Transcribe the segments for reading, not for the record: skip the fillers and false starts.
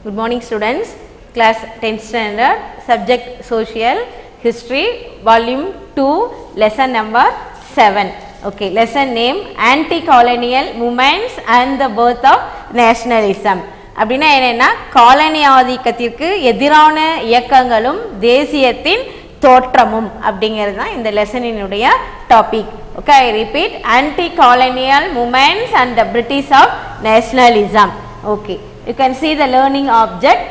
Good morning students, class 10th standard, subject social, history, volume 2, lesson number 7. Okay, lesson name anti-colonial movements and the birth of nationalism. அப்படின்னா என்னன்னா colony ஆதிக்கத்திற்கு எதிரான இயக்கங்களும் தேசியத்தின் தோற்றமும் அப்படிங்கிறது தான் இந்த லெசனினுடைய topic. Okay, I repeat, anti-colonial movements and the British of nationalism. Okay, you can see the learning object.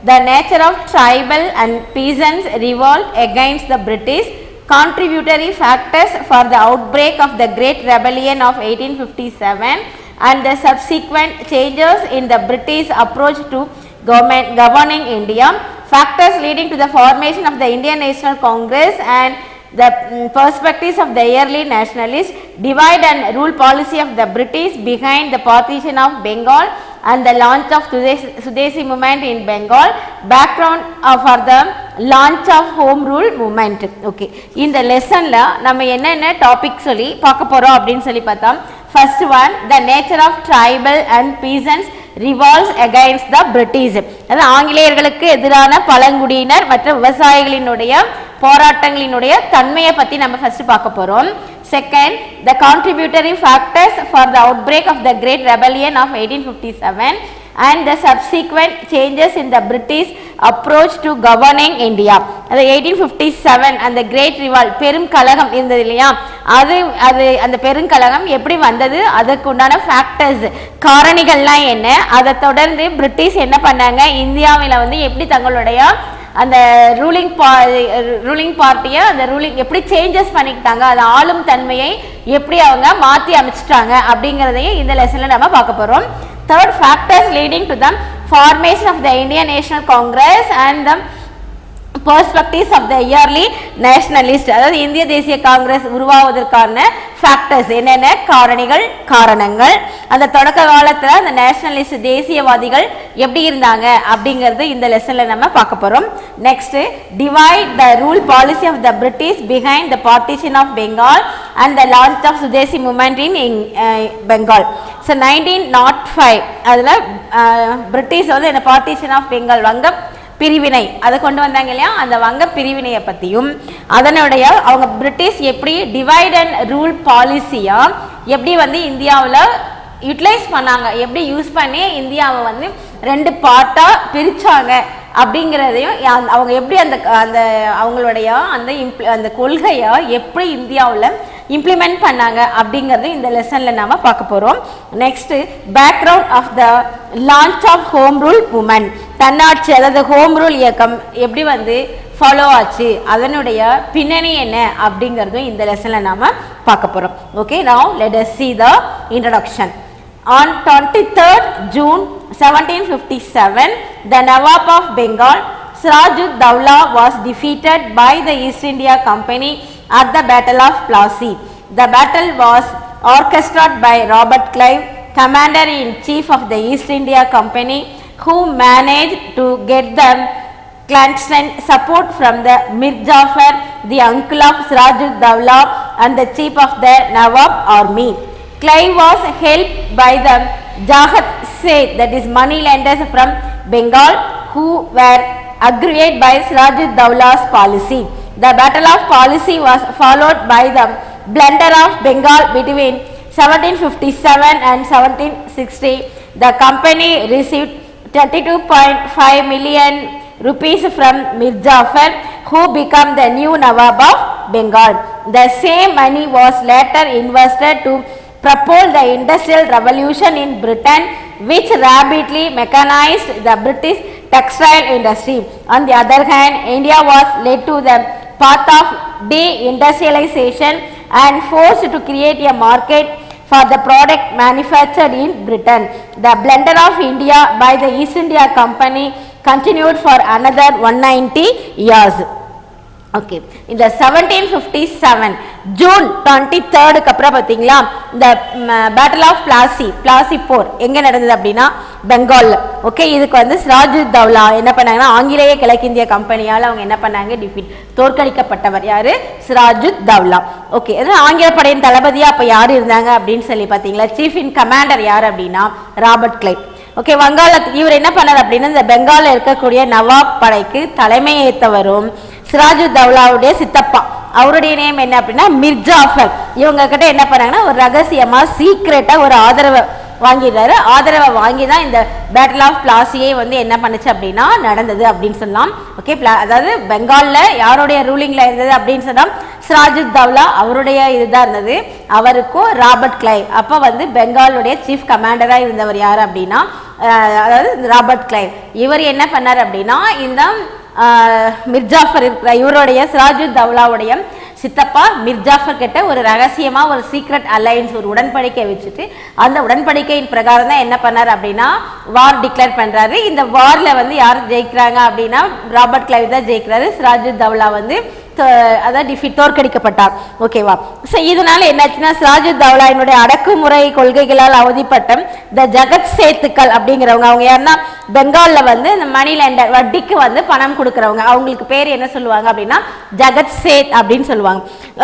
The nature of tribal and peasants revolt against the British, contributory factors for the outbreak of the Great Rebellion of 1857 and the subsequent changes in the British approach to governing India, factors leading to the formation of the Indian National Congress and the perspectives of the early nationalists, divide and rule policy of the British behind the partition of Bengal and the launch of Swadeshi movement in Bengal, background for the launch of home rule movement. Okay, இந்த லெசன்ல நம்ம என்னென்ன topic சொல்லி பார்க்க போறோம் அப்படின்னு சொல்லி பார்த்தோம். First one, the nature of tribal and peasants revolts against the British. அது ஆங்கிலேயர்களுக்கு எதிரான பழங்குடியினர் மற்றும் விவசாயிகளினுடைய போராட்டங்களினுடைய தன்மையை பத்தி நம்ம ஃபர்ஸ்ட் பார்க்க போறோம். Second, the contributory factors for the outbreak of the Great Rebellion of 1857 and the subsequent changes in the British approach to governing India. அது 1857 அந்த Great Revolt பெரும் கலகம் இருந்தது இல்லையா, அது அந்த பெருங்கலகம் எப்படி வந்தது, அதுக்கு உண்டான ஃபேக்டர்ஸ் காரணிகள்லாம் என்ன, அதை தொடர்ந்து பிரிட்டிஷ் என்ன பண்ணாங்க, இந்தியாவில் வந்து எப்படி தங்களுடைய அந்த ரூலிங் பார்ட்டியை அந்த ரூலிங் எப்படி சேஞ்சஸ் பண்ணிக்கிட்டாங்க, அது ஆளும் தன்மையை எப்படி அவங்க மாற்றி அமைச்சிட்டாங்க அப்படிங்கிறதையும் இந்த லெசனில் நம்ம பார்க்க போகிறோம். Third, factors leading to the formation of the Indian National Congress and the perspectives of the early nationalist. அதாவது இந்திய தேசிய காங்கிரஸ் உருவாவதற்கான ஃபேக்டர்ஸ் என்னென்ன காரணங்கள், அந்த தொடக்க காலத்தில் அந்த நேஷனலிஸ்ட் தேசியவாதிகள் எப்படி இருந்தாங்க அப்படிங்கிறது இந்த லெசன்ல நம்ம பார்க்க போறோம். Next, divide the rule policy of the British behind the partition of Bengal and the launch of Swadeshi movement in Bengal. So 1905 அதில் பிரிட்டிஷ் வந்து இந்த பார்ட்டிஷன் ஆஃப் பெங்கால் வங்க பிரிவினை அதை கொண்டு வந்தாங்க இல்லையா, அந்த வங்க பிரிவினையை பற்றியும் அதனுடைய அவங்க பிரிட்டிஷ் எப்படி டிவைட் அண்ட் ரூல் பாலிசியா எப்படி வந்து இந்தியாவில் யூட்டிலைஸ் பண்ணாங்க, எப்படி யூஸ் பண்ணி இந்தியாவை வந்து ரெண்டு பார்ட்டாக பிரித்தாங்க அப்படிங்கிறதையும் அவங்க எப்படி அந்த அந்த அவங்களுடைய அந்த கொள்கையை எப்படி இந்தியாவில் இம்ப்ளிமெண்ட் பண்ணாங்க அப்படிங்கிறது இந்த லெசனில் நாம் பார்க்க போகிறோம். Next, background of the launch of home rule movement, தன்னாட்சி அதாவது ஹோம் ரூல் இயக்கம் எப்படி வந்து ஃபாலோ ஆச்சு, அதனுடைய பின்னணி என்ன அப்படிங்கிறதும் இந்த லெசனில் நாம் பார்க்க போகிறோம். Okay, now let us see the introduction. On 23rd June 1757, the Nawab of Bengal, Siraj-ud-Dawla, was defeated by the East India Company at the Battle of Plassey. The battle was orchestrated by Robert Clive, Commander-in-Chief of the East India Company, who managed to get the clandestine support from the Mir Jafar, the uncle of Siraj-ud-Dawla and the chief of the Nawab army. Clive was helped by the Jahat Seth, that is money lenders from Bengal, who were aggrieved by Siraj-ud-Dawla's policy. The Battle of Plassey was followed by the blunder of Bengal between 1757 and 1760. The company received 32.5 million rupees from Mir Jafar, who became the new Nawab of Bengal. The same money was later invested to propel the Industrial Revolution in Britain, which rapidly mechanized the British textile industry. On the other hand, India was led to the path of deindustrialization and forced to create a market for the product manufactured in Britain. The blunder of India by the East India Company continued for another 190 years. Okay, இந்த 1757 June 23 அப்புறம் பார்த்தீங்களா இந்த battle of Plassey போர் எங்கே நடந்தது அப்படின்னா பெங்காலில். Okay, இதுக்கு வந்து சிராஜுத்தௌலா என்ன பண்ணாங்கன்னா ஆங்கிலேய கிழக்கிந்திய கம்பெனியால் அவங்க என்ன பண்ணாங்க, தோற்கடிக்கப்பட்டவர் யார், சிராஜுத்தௌலா. ஓகே, ஆங்கில படையின் தளபதியாக அப்போ யார் இருந்தாங்க அப்படின்னு சொல்லி பார்த்தீங்களா, சீஃப் இன் கமாண்டர் யார் அப்படின்னா ராபர்ட் கிளைவ். ஓகே, இவர் என்ன பண்ணார் அப்படின்னா இந்த பெங்காலில் இருக்கக்கூடிய நவாப் படைக்கு தலைமை ஏற்றவரும் சிராஜுத்தௌலாவுடைய சித்தப்பா, அவருடைய நேம் என்ன அப்படின்னா மிர்ஜாஃபர். இவங்க கிட்ட என்ன பண்ணாங்கன்னா ஒரு ரகசியமா சீக்ரெட்டா ஒரு ஆதரவை வாங்கிடுறாரு. ஆதரவை வாங்கி தான் இந்த பேட்டில் ஆஃப் பிளாசியை வந்து என்ன பண்ணுச்சு அப்படின்னா நடந்தது அப்படின்னு சொல்லலாம். ஓகே, அதாவது பெங்காலில் யாருடைய ரூலிங்கில் இருந்தது அப்படின்னு சொன்னால் சிராஜுத்தௌலா அவருடைய இதுதான் இருந்தது. அவருக்கும் ராபர்ட் கிளைவ் அப்போ வந்து பெங்காலுடைய சீஃப் கமாண்டராக இருந்தவர் யார் அப்படின்னா அதாவது ராபர்ட் கிளைவ். இவர் என்ன பண்ணார் அப்படின்னா இந்த மிர்ஜாஃபர் இருக்கிற இவருடைய சிராஜுத்தௌலாவுடைய சித்தப்பா மிர்ஜாஃபர் கிட்ட ஒரு ரகசியமா ஒரு சீக்ரெட் அலையன்ஸ் ஒரு உடன்படிக்கை வச்சுட்டு அந்த உடன்படிக்கையின் பிரகாரம் தான் என்ன பண்ணார் அப்படின்னா வார் டிக்ளேர் பண்றாரு. இந்த வார்ல வந்து யார் ஜெயிக்கிறாங்க அப்படின்னா ராபர்ட் கிளைவ் தான் ஜெயிக்கிறாரு. சிராஜுத்தௌலா வந்து அதாவது தோற்கடிக்கப்பட்டார். ஓகேவா? ஸோ இதனால என்னாச்சுன்னா சிராஜுத்தௌலாவினுடைய அடக்குமுறை கொள்கைகளால் அவதிப்பட்ட இந்த ஜகத் சேத்துக்கள் அப்படிங்கிறவங்க, அவங்க யாருன்னா பெங்காலில் வந்து இந்த மணி லேண்டர் வட்டிக்கு வந்து பணம் கொடுக்குறவங்க, அவங்களுக்கு பேர் என்ன சொல்லுவாங்க அப்படின்னா ஜகத் சேத் அப்படின்னு சொல்லுவாங்க.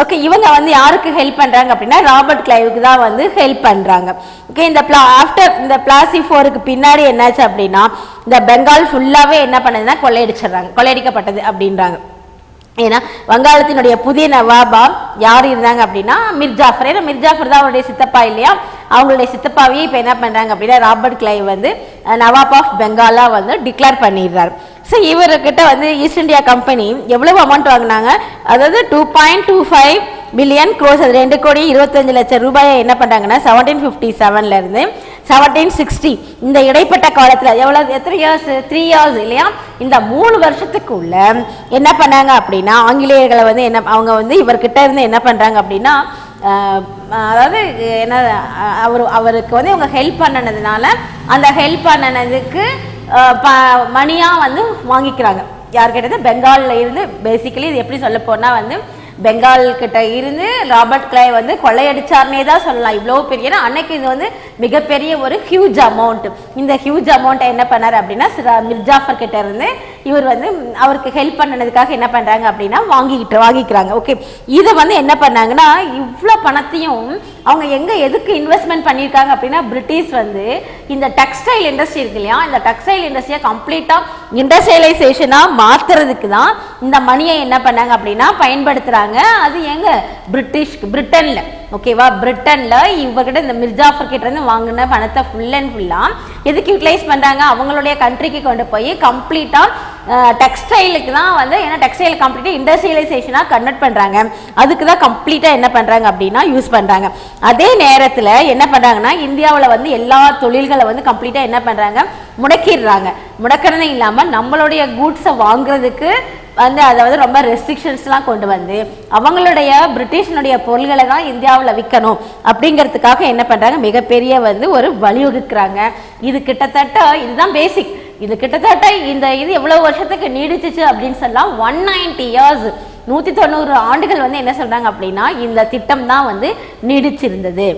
ஓகே, இவங்க வந்து யாருக்கு ஹெல்ப் பண்றாங்க அப்படின்னா ராபர்ட் கிளைவுக்கு தான் வந்து ஹெல்ப் பண்றாங்க. ஓகே, ஆஃப்டர் இந்த பிளாசி போருக்கு பின்னாடி என்னாச்சு அப்படின்னா இந்த பெங்கால் ஃபுல்லாவே என்ன பண்ணதுன்னா கொள்ளையடிக்கப்பட்டது அப்படின்றாங்க. ஏன்னா வங்காளத்தினுடைய புதிய நவாபா யார் இருந்தாங்க அப்படின்னா மிர்ஜாஃபர். ஏன்னா மிர்ஜாஃபர் தான் அவருடைய சித்தப்பா இல்லையா, அவங்களுடைய சித்தப்பாவையே இப்போ என்ன பண்ணுறாங்க அப்படின்னா ராபர்ட் கிளைவ் வந்து நவாப் ஆஃப் பெங்காலாக வந்து டிக்ளேர் பண்ணிடுறாரு. ஸோ இவர்கிட்ட வந்து ஈஸ்ட் இந்தியா கம்பெனி எவ்வளவு அமௌண்ட் வாங்கினாங்க, அதாவது 2.25 பில்லியன் க்ரோஸ், அது 2,25,00,000 ரூபாயை என்ன பண்ணுறாங்கன்னா 1757 1760 இந்த இடைப்பட்ட காலத்தில் எத்தனை இயர்ஸ் 3 இயர்ஸ் இல்லையா, இந்த 3 வருஷத்துக்குள்ள என்ன பண்ணாங்க அப்படின்னா ஆங்கிலேயர்களை வந்து அவங்க வந்து இவர்கிட்ட இருந்து என்ன பண்ணுறாங்க அப்படின்னா அதாவது என்ன அவருக்கு வந்து இவங்க ஹெல்ப் பண்ணினதுனால அந்த ஹெல்ப் பண்ணினதுக்கு மணியாக வந்து வாங்கிக்கிறாங்க. யார்கிட்ட? பெங்காலில் இருந்து. பேசிக்கலி இது எப்படி சொல்ல போனால் வந்து பெங்கால் கிட்ட இருந்து ராபர்ட் கிளைவ் வந்து கொள்ளையடிச்சார்னே தான் சொல்லலாம். இவ்வளோ பெரிய அன்னைக்கு இது வந்து மிகப்பெரிய ஒரு ஹியூஜ் அமௌண்ட். இந்த ஹியூஜ் அமௌண்ட்டை என்ன பண்ணார் அப்படின்னா மிர்ஜாஃபர் கிட்ட இருந்து இவர் வந்து அவருக்கு ஹெல்ப் பண்ணதுக்காக என்ன பண்ணுறாங்க அப்படின்னா வாங்கிக்கிறாங்க. ஓகே, இதை வந்து என்ன பண்ணாங்கன்னா இவ்வளோ பணத்தையும் அவங்க எதுக்கு இன்வெஸ்ட்மெண்ட் பண்ணியிருக்காங்க அப்படின்னா பிரிட்டிஷ் வந்து இந்த டெக்ஸ்டைல் இண்டஸ்ட்ரி இருக்கு இல்லையா, இந்த டெக்ஸ்டைல் இண்டஸ்ட்ரியை கம்ப்ளீட்டாக இண்டஸ்ட்ரியலைசேஷனாக மாற்றுறதுக்கு தான் இந்த மணியை என்ன பண்ணாங்க அப்படின்னா பயன்படுத்துகிறாங்க. அது எங்க பிரிட்டன்ல. ஓகேவா? பிரிட்டன்ல இவர்கிட்ட இந்த மிர்ஜாஃபர் கிட்ட இருந்து வாங்கின பணத்தை ஃபுல் அண்ட் ஃபுல்லா எதுக்கு யூட்டிலைஸ் பண்றாங்க, அவங்களுடைய கண்ட்ரிக்கு கொண்டு போய் கம்ப்ளீட்டா டெக்ஸ்டைலுக்கு தான் வந்து, ஏன்னா டெக்ஸ்டைல் கம்ப்ளீட்டா இண்டஸ்ட்ரியலைசேஷனா கன்வெர்ட் பண்றாங்க, அதுக்கு தான் கம்ப்ளீட்டா என்ன பண்றாங்க அப்படின்னா யூஸ் பண்றாங்க. அதே நேரத்தில் என்ன பண்றாங்கன்னா இந்தியாவில் வந்து எல்லா தொழில்களை வந்து கம்ப்ளீட்டா என்ன பண்றாங்க முடக்கிடுறாங்க. முடக்கிறது இல்லாமல் நம்மளுடைய கூட்ஸை வாங்குறதுக்கு வந்து அதாவது ரொம்ப ரெஸ்ட்ரிக்ஷன்ஸ்லாம் கொண்டு வந்து அவங்களுடைய பிரிட்டிஷனுடைய பொருள்களை தான் இந்தியாவில் விற்கணும் அப்படிங்கிறதுக்காக என்ன பண்ணுறாங்க மிகப்பெரிய வந்து ஒரு வழிவகுக்கிறாங்க. இது கிட்டத்தட்ட இதுதான் பேசிக். இது கிட்டத்தட்ட இது எவ்வளோ வருஷத்துக்கு நீடிச்சிச்சு அப்படின்னு சொல்லலாம் 190 இயர்ஸ் 190 ஆண்டுகள் வந்து என்ன சொல்கிறாங்க அப்படின்னா இந்த திட்டம் தான் வந்து நீடிச்சிருந்தது.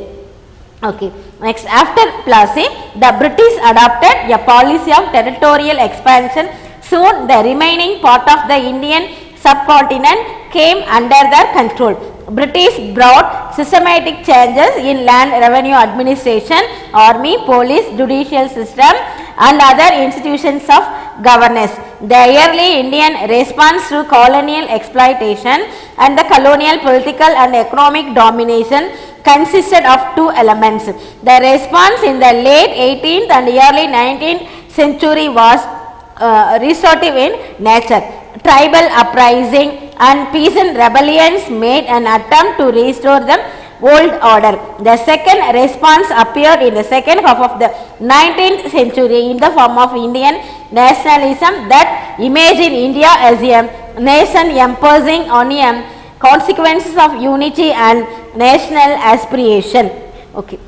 Okay, next after Plassey, the British adopted a policy of territorial expansion. Soon the remaining part of the Indian subcontinent came under their control. British brought systematic changes in land revenue administration, army, police, judicial system and other institutions of governance. The early Indian response to colonial exploitation and the colonial political and economic domination consisted of two elements. The response in the late 18th and early 19th century was restorative in nature. Tribal uprising and peasant rebellions made an attempt to restore the old order. The second response appeared in the second half of the 19th century in the form of Indian nationalism that imagined India as a nation imposing on a consequences of unity and national aspiration. Okay,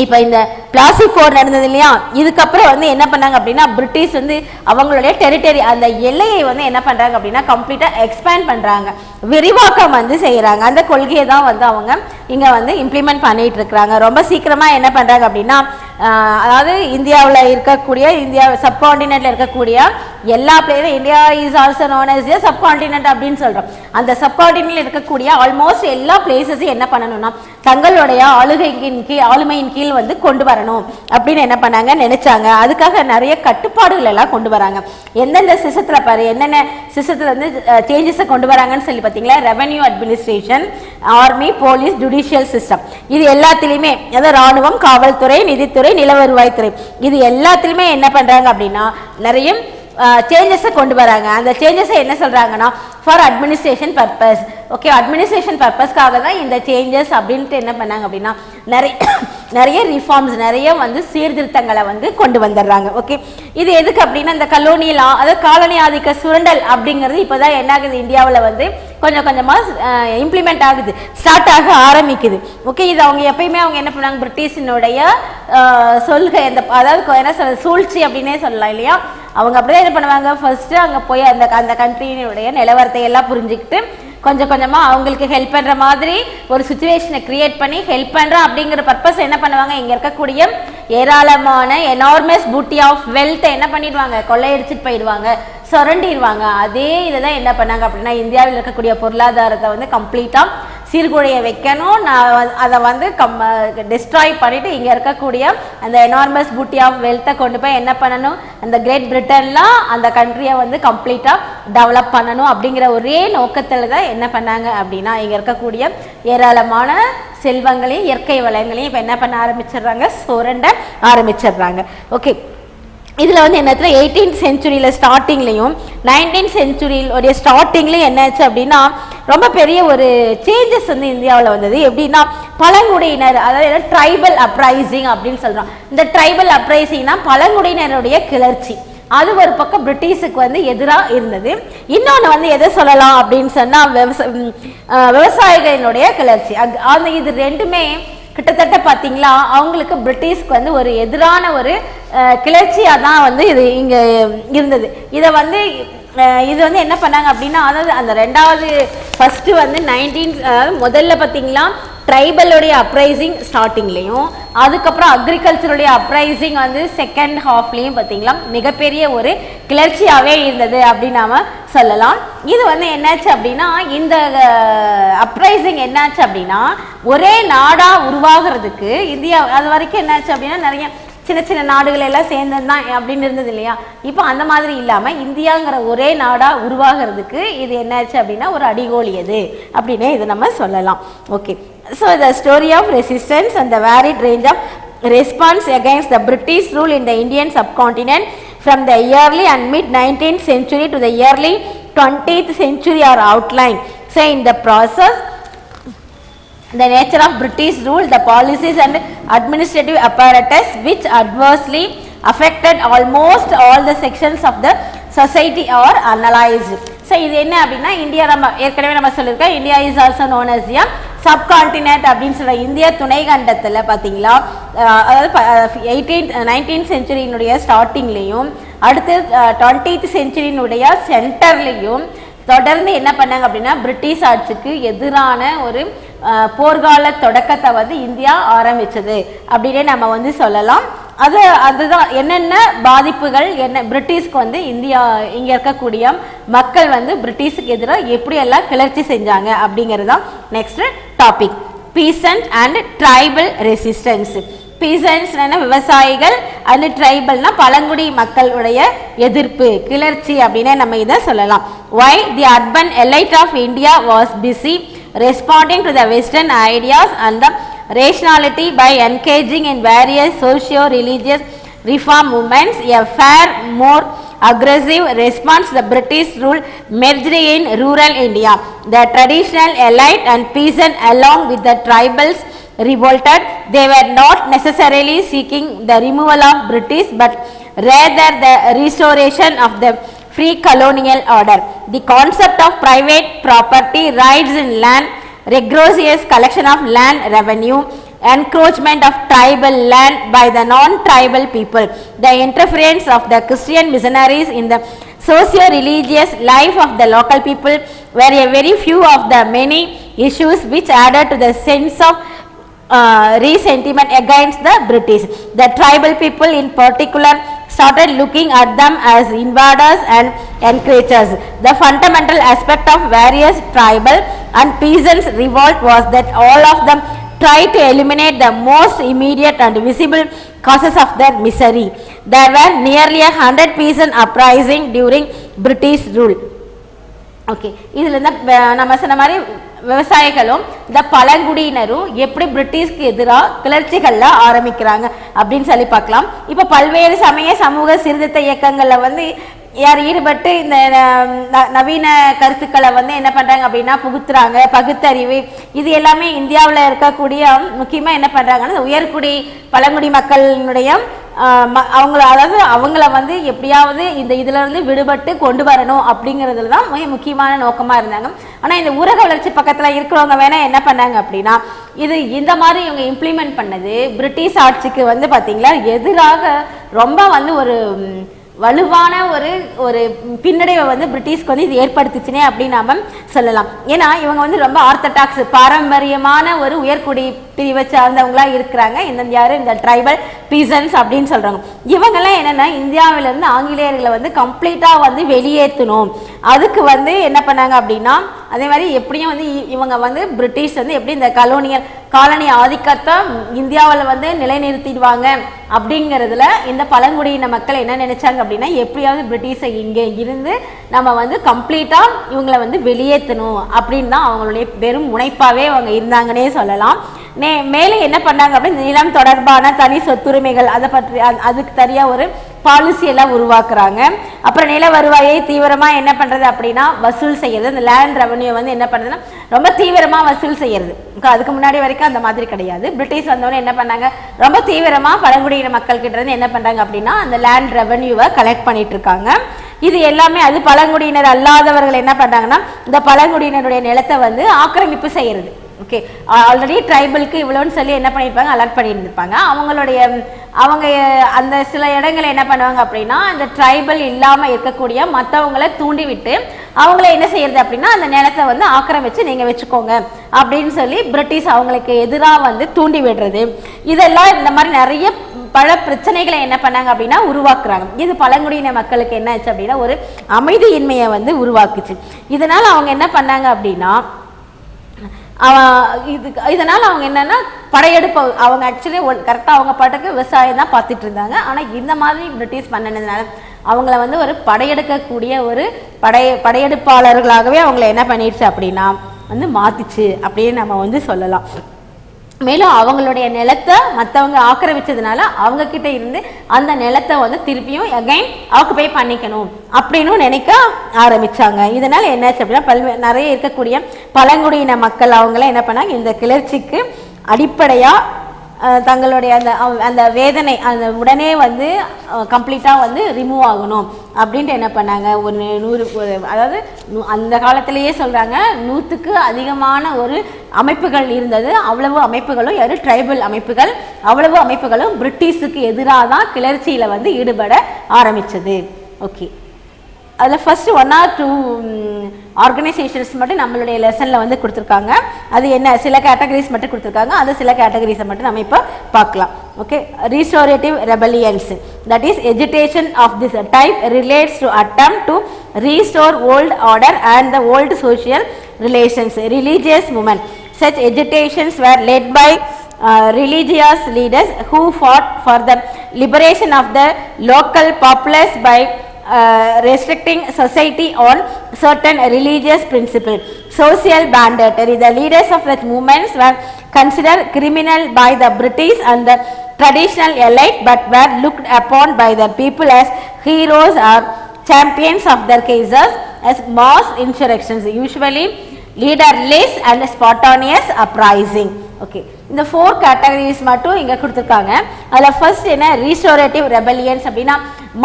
இப்போ இந்த பிளாசி போர் நடந்தது இல்லையா, இதுக்கப்புறம் வந்து என்ன பண்ணாங்க அப்படின்னா British வந்து அவங்களுடைய டெரிட்டரி அந்த எல்லையை வந்து என்ன பண்ணுறாங்க அப்படின்னா கம்ப்ளீட்டாக எக்ஸ்பேண்ட் பண்ணுறாங்க, விரிவாக்கம் வந்து செய்கிறாங்க. அந்த கொள்கையை தான் வந்து அவங்க இங்கே வந்து இம்ப்ளிமெண்ட் பண்ணிகிட்டு இருக்கிறாங்க. ரொம்ப சீக்கிரமாக என்ன பண்ணுறாங்க அப்படின்னா அதாவது இந்தியாவில் இருக்கக்கூடிய இந்தியா சப்கான்டினென்ட்டில் இருக்கக்கூடிய எல்லா பிளேஸும் India is also known as a subcontinent அப்படின்னு சொல்கிறோம். அந்த சப்கான்டினென்ட்டில் இருக்கக்கூடிய ஆல்மோஸ்ட் எல்லா பிளேஸஸையும் என்ன பண்ணணும்னா தங்களுடைய ஆளுமையின் கீழ் வந்து கொண்டு வரணும் அப்படின்னு என்ன பண்ணாங்க நினைச்சாங்க. அதுக்காக நிறைய கட்டுப்பாடுகள் எல்லாம் கொண்டு வராங்க. எந்தெந்த சிஸ்டத்துல பாரு என்னென்ன சிஸ்டத்துல வந்து சேஞ்சஸை கொண்டு வராங்கன்னு சொல்லி பார்த்தீங்களா, revenue administration, army, police, judicial system, இது எல்லாத்திலுமே அதாவது ராணுவம், காவல்துறை, நிதித்துறை, நில வருவாய்த்துறை, இது எல்லாத்திலுமே என்ன பண்றாங்க அப்படின்னா நிறைய சேஞ்சஸை கொண்டு வராங்க. அந்த சேஞ்சஸை என்ன சொல்றாங்கன்னா for administration purpose. Okay, administration பர்பஸ்க்காக தான் இந்த சேஞ்சஸ் அப்படின்ட்டு என்ன பண்ணாங்க அப்படின்னா நிறைய ரிஃபார்ம்ஸ், நிறைய வந்து சீர்திருத்தங்களை வந்து கொண்டு வந்துடுறாங்க. ஓகே, இது எதுக்கு அப்படின்னா இந்த கலோனியல் அதாவது காலனி ஆதிக்க சுரண்டல் அப்படிங்கிறது இப்போதான் என்ன ஆகுது, இந்தியாவில் வந்து கொஞ்சம் கொஞ்சமாக இம்ப்ளிமெண்ட் ஆகுது, ஸ்டார்ட் ஆக ஆரம்பிக்குது. ஓகே, இது அவங்க எப்பயுமே அவங்க என்ன பண்ணாங்க, பிரிட்டிஷினுடைய சொல்கை அந்த அதாவது என்ன சொல்ற சூழ்ச்சி அப்படின்னே சொல்லலாம் இல்லையா. அவங்க அப்படியே என்ன பண்ணுவாங்க, ஃபர்ஸ்ட் அங்கே போய் அந்த கண்ட்ரியினுடைய நிலவரத்தை எல்லாம் புரிஞ்சுக்கிட்டு கொஞ்சம் கொஞ்சமாக அவங்களுக்கு ஹெல்ப் பண்ணுற மாதிரி ஒரு சுச்சுவேஷனை கிரியேட் பண்ணி ஹெல்ப் பண்ணுறோம் அப்படிங்கிற பர்பஸ் என்ன பண்ணுவாங்க, இங்கே இருக்கக்கூடிய ஏராளமான எனார்மஸ் பூட்டி ஆஃப் வெல்த்தை என்ன பண்ணிடுவாங்க, கொள்ளையடிச்சிட்டு போயிடுவாங்க, சுரண்டிடுவாங்க. அதே இதை தான் என்ன பண்ணாங்க அப்படின்னா இந்தியாவில் இருக்கக்கூடிய பொருளாதாரத்தை வந்து கம்ப்ளீட்டாக சீர்குலைய வைக்கணும், நான் அதை வந்து டிஸ்ட்ராய் பண்ணிவிட்டு இங்கே இருக்கக்கூடிய அந்த எனார்மஸ் பூட்டி ஆஃப் வெல்த்தை கொண்டு போய் என்ன பண்ணணும், அந்த கிரேட் பிரிட்டன்லாம் அந்த கண்ட்ரியை வந்து கம்ப்ளீட்டாக டெவலப் பண்ணணும் அப்படிங்கிற ஒரே நோக்கத்தில் தான் என்ன பண்ணாங்க அப்படின்னா இங்கே இருக்கக்கூடிய ஏராளமான செல்வங்களையும் இயற்கை வளங்களையும் இப்போ என்ன பண்ண ஆரம்பிச்சிடுறாங்க, சுரண்ட ஆரம்பிச்சிடுறாங்க. ஓகே, இதில் வந்து என்னத்துல 18th செஞ்சுரியில் ஸ்டார்டிங்லேயும் 19th செஞ்சுரியில் ஸ்டார்டிங்லேயும் என்னாச்சு அப்படின்னா ரொம்ப பெரிய ஒரு சேஞ்சஸ் வந்து இந்தியாவில் வந்தது. எப்படின்னா பழங்குடியினர், அதாவது ட்ரைபல் அப்ரைசிங் அப்படின்னு சொல்கிறோம். இந்த ட்ரைபல் அப்ரைசிங்னா பழங்குடியினருடைய கிளர்ச்சி. அது ஒரு பக்கம் பிரிட்டிஷுக்கு வந்து எதிராக இருந்தது. இன்னொன்று வந்து எதை சொல்லலாம் அப்படின்னு சொன்னால் விவசாயிகளினுடைய கிளர்ச்சி. அந்த இது ரெண்டுமே கிட்டத்தட்ட பார்த்தீங்களா அவங்களுக்கு பிரிட்டிஷ்க்கு வந்து ஒரு எதிரான ஒரு கிளர்ச்சியாக தான் வந்து இது இங்கே இருந்தது. இது வந்து என்ன பண்ணாங்க அப்படின்னா அதாவது அந்த ரெண்டாவது ஃபஸ்ட்டு வந்து முதல்ல பார்த்தீங்களா ட்ரைபலுடைய அப்ரைசிங் ஸ்டார்டிங்லேயும் அதுக்கப்புறம் அக்ரிகல்ச்சருடைய அப்ரைசிங் வந்து செகண்ட் ஹாஃப்லேயும் பார்த்தீங்களா மிகப்பெரிய ஒரு கிளர்ச்சியாகவே இருந்தது அப்படின்னு நாம் சொல்லலாம். இது வந்து என்னாச்சு அப்படின்னா இந்த அப்ரைசிங் என்னாச்சு அப்படின்னா ஒரே நாடாக உருவாகிறதுக்கு இந்தியா அது வரைக்கும் என்னாச்சு அப்படின்னா நிறைய சின்ன சின்ன நாடுகள் எல்லாம் சேர்ந்தது தான் அப்படின்னு இருந்தது இல்லையா. இப்போ அந்த மாதிரி இல்லாமல் இந்தியாங்கிற ஒரே நாடாக உருவாகிறதுக்கு இது என்னாச்சு அப்படின்னா ஒரு அடிகோலியது அப்படின்னே இதை நம்ம சொல்லலாம். Okay, so the story of resistance and the varied range of response against the British rule in the Indian subcontinent from the early and mid 19th century to the early 20th century are outlined. So in the process, the nature of British rule, the policies and administrative apparatus which adversely affected almost all the sections of the society are analyzed. So இது என்ன அப்படின்னா India நம்ம ஏற்கனவே நம்ம சொல்லியிருக்கோம், India is also known as yeah subcontinent அப்படின்னு சொல்கிற இந்திய துணை கண்டத்தில் பார்த்தீங்களா அதாவது 19th செஞ்சுரியினுடைய ஸ்டார்டிங்லேயும் அடுத்து 20th செஞ்சுரியினுடைய சென்டர்லேயும் தொடர்ந்து என்ன பண்ணாங்க அப்படின்னா பிரிட்டிஷ் ஆட்சிக்கு எதிரான ஒரு போர்க்கால தொடக்கத்தை வந்து இந்தியா ஆரம்பித்தது அப்படின்னே நம்ம வந்து சொல்லலாம். அதுதான் என்னென்ன பாதிப்புகள் என்ன பிரிட்டிஷ்க்கு வந்து இங்கே இருக்கக்கூடிய மக்கள் வந்து பிரிட்டிஷுக்கு எதிராக எப்படியெல்லாம் கிளர்ச்சி செஞ்சாங்க அப்படிங்கிறது தான் next topic. Peasant and tribal resistance. பீசன்ட்ஸ்னா விவசாயிகள், அண்ட் ட்ரைபல்னா பழங்குடி மக்களுடைய எதிர்ப்பு கிளர்ச்சி அப்படின்னே நம்ம இதை சொல்லலாம். Why the urban elite of India was busy responding to the Western ideas and the rationality by engaging in various socio-religious reform movements. A far more aggressive response to the British rule emerged in rural India. The traditional elite and peasant along with the tribals revolted. They were not necessarily seeking the removal of British but rather the restoration of the free colonial order. The concept of private property rights in land, rigorous collection of land revenue, encroachment of tribal land by the non-tribal people, the interference of the Christian missionaries in the socio-religious life of the local people were a very few of the many issues which added to the sense of resentment against the British. The tribal people in particular started looking at them as invaders and encroachers. The fundamental aspect of various tribal and peasants revolt was that all of them try to eliminate the most immediate and visible causes of their misery. There were nearly 100% uprising during British rule. Okay, இதில் நம்ம சொன்ன மாதிரி விவசாயிகளும் இந்த பழங்குடியினரும் எப்படி பிரிட்டிஷ்க்கு எதிராக கிளர்ச்சிகளில் ஆரம்பிக்கிறாங்க அப்படின்னு சொல்லி பார்க்கலாம். இப்போ பல்வேறு சமய சமூக சீர்திருத்த இயக்கங்களில் வந்து யார் ஈடுபட்டு இந்த நவீன கருத்துக்களை வந்து என்ன பண்ணுறாங்க அப்படின்னா புகுத்துறாங்க. பகுத்தறிவு இது எல்லாமே இந்தியாவில் இருக்கக்கூடிய முக்கியமாக என்ன பண்ணுறாங்கன்னா உயர்குடி பழங்குடி மக்களினுடைய அவங்கள வந்து எப்படியாவது இந்த இதுல இருந்து விடுபட்டு கொண்டு வரணும் அப்படிங்கிறதுல தான் மிக முக்கியமான நோக்கமா இருந்தாங்க. ஆனா இந்த ஊரக வளர்ச்சி பக்கத்துல இருக்கிறவங்க வேணா என்ன பண்ணாங்க அப்படின்னா இந்த மாதிரி இவங்க இம்ப்ளிமெண்ட் பண்ணது பிரிட்டிஷ் ஆட்சிக்கு வந்து பாத்தீங்களா எதிராக ரொம்ப வந்து ஒரு வலுவான ஒரு பின்னடைவை வந்து பிரிட்டிஷ்க்கு வந்து இது ஏற்படுத்துச்சுனே அப்படின்னு நாம சொல்லலாம். ஏன்னா இவங்க வந்து ரொம்ப ஆர்த்தடாக்ஸ் பாரம்பரியமான ஒரு உயர்குடி பிரிவை சார்ந்தவங்களா இருக்கிறாங்க. இந்த ட்ரைபல் பீசன்ஸ் அப்படின்னு சொல்றாங்க. இவங்கெல்லாம் என்னன்னா இந்தியாவிலிருந்து ஆங்கிலேயர்களை வந்து கம்ப்ளீட்டா வந்து வெளியேற்றணும். அதுக்கு வந்து என்ன பண்ணாங்க அப்படின்னா அதே மாதிரி எப்படியும் வந்து இவங்க வந்து பிரிட்டிஷ் வந்து எப்படி இந்த காலனி ஆதிக்கத்தை இந்தியாவில் வந்து நிலைநிறுத்திடுவாங்க அப்படிங்கிறதுல இந்த பழங்குடியின மக்கள் என்ன நினைச்சாங்க அப்படின்னா எப்படியாவது பிரிட்டிஷை இங்கே இருந்து நம்ம வந்து கம்ப்ளீட்டா இவங்களை வந்து வெளியேற்றணும் அப்படின்னு தான் அவங்களுடைய பெரும் முனைப்பாவே அவங்க இருந்தாங்கன்னே சொல்லலாம். மேலே என்ன பண்ணாங்க அப்படின்னு நிலம் தொடர்பான தனி சொத்துரிமைகள் அதை பற்றி அதுக்கு தனியாக ஒரு பாலிசி எல்லாம் உருவாக்குறாங்க. அப்புறம் நில வருவாயை தீவிரமா என்ன பண்றது அப்படின்னா வசூல் செய்யறது. இந்த லேண்ட் ரெவன்யூ வந்து என்ன பண்றதுன்னா ரொம்ப தீவிரமா வசூல் செய்யறது. அதுக்கு முன்னாடி வரைக்கும் அந்த மாதிரி கிடையாது. பிரிட்டிஷ் வந்தவொடனே என்ன பண்ணாங்க ரொம்ப தீவிரமா பழங்குடியின மக்கள் கிட்ட இருந்து என்ன பண்றாங்க அப்படின்னா அந்த லேண்ட் ரெவன்யூவை கலெக்ட் பண்ணிட்டு இருக்காங்க. இது எல்லாமே அது பழங்குடியினர் அல்லாதவர்கள் என்ன பண்றாங்கன்னா இந்த பழங்குடியினருடைய நிலத்தை வந்து ஆக்கிரமிப்பு செய்யறது. ஓகே, ஆல்ரெடி ட்ரைபலுக்கு இவ்வளோன்னு சொல்லி என்ன பண்ணியிருப்பாங்க அலர்ட் பண்ணியிருந்திருப்பாங்க. அவங்க அந்த சில இடங்களை என்ன பண்ணுவாங்க அப்படின்னா அந்த ட்ரைபல் இல்லாமல் இருக்கக்கூடிய மற்றவங்களை தூண்டிவிட்டு அவங்கள என்ன செய்யறது அப்படின்னா அந்த நிலத்தை வந்து ஆக்கிரமிச்சு நீங்கள் வச்சுக்கோங்க அப்படின்னு சொல்லி பிரிட்டிஷ் அவங்களுக்கு எதிராக வந்து தூண்டி விடுறது. இதெல்லாம் இந்த மாதிரி நிறைய பல பிரச்சனைகளை என்ன பண்ணாங்க அப்படின்னா உருவாக்குறாங்க. இது பழங்குடியின மக்களுக்கு என்ன ஆச்சு அப்படின்னா ஒரு அமைதியின்மையை வந்து உருவாக்குச்சு. இதனால அவங்க என்ன பண்ணாங்க அப்படின்னா இதனால அவங்க என்னன்னா படையெடுப்பு அவங்க ஆக்சுவலி கரெக்டாக அவங்க பாட்டுக்கு விவசாயம் தான் பார்த்துட்டு இருந்தாங்க. ஆனால் இந்த மாதிரி பிரிட்டிஷ் பண்ணனதுனால அவங்கள வந்து ஒரு படையெடுக்கக்கூடிய ஒரு படையெடுப்பாளர்களாகவே அவங்கள என்ன பண்ணிடுச்சு அப்படின்னா வந்து மாத்திச்சு அப்படின்னு நம்ம வந்து சொல்லலாம். மேலும் அவங்களுடைய நிலத்தை மற்றவங்க ஆக்கிரமிச்சதுனால அவங்க கிட்ட இருந்து அந்த நிலத்தை வந்து திருப்பியும் அகைன் ஆக்குபை பண்ணிக்கணும் அப்படின்னு நினைக்க ஆரம்பிச்சாங்க. இதனால என்னாச்சு அப்படின்னா நிறைய இருக்கக்கூடிய பழங்குடியின மக்கள் அவங்கள என்ன பண்ணாங்க இந்த கிளர்ச்சிக்கு அடிப்படையா தங்களுடைய அந்த வேதனை அந்த உடனே வந்து கம்ப்ளீட்டாக வந்து ரிமூவ் ஆகணும் அப்படின்ட்டு என்ன பண்ணாங்க ஒரு 100 அதாவது அந்த காலத்திலேயே சொல்கிறாங்க 100க்கு அதிகமான ஒரு அமைப்புகள் இருந்தது. அவ்வளவு அமைப்புகளும் யாரு ட்ரைபல் அமைப்புகள் அவ்வளவு அமைப்புகளும் பிரிட்டிஷுக்கு எதிராக தான் கிளர்ச்சியில் வந்து ஈடுபட ஆரம்பித்தது. ஓகே, அதில் ஃபர்ஸ்ட் 1 or 2 ஆர்கனைசேஷன்ஸ் மட்டும் நம்மளுடைய லெசனில் வந்து கொடுத்துருக்காங்க. அது என்ன சில கேட்டகரிஸ் மட்டும் கொடுத்துருக்காங்க. அது சில கேட்டகரிஸை மட்டும் நம்ம இப்போ பார்க்கலாம். Okay, restorative rebellions that is agitation of this type relates to attempt to restore old order and the old social relations. Religious movement such agitations were led by religious leaders who fought for the liberation of the local populace by restricting society on certain religious principles. Social banditry. The leaders of such movements were considered criminal by the British and the traditional elite, but were looked upon by the people as heroes or champions of their cases as mass insurrections, usually leaderless and spontaneous uprising. Okay, இந்த 4 categories மட்டும் இங்கே கொடுத்துருக்காங்க. அதில் first என்ன restorative ரெபலியன்ஸ் அப்படின்னா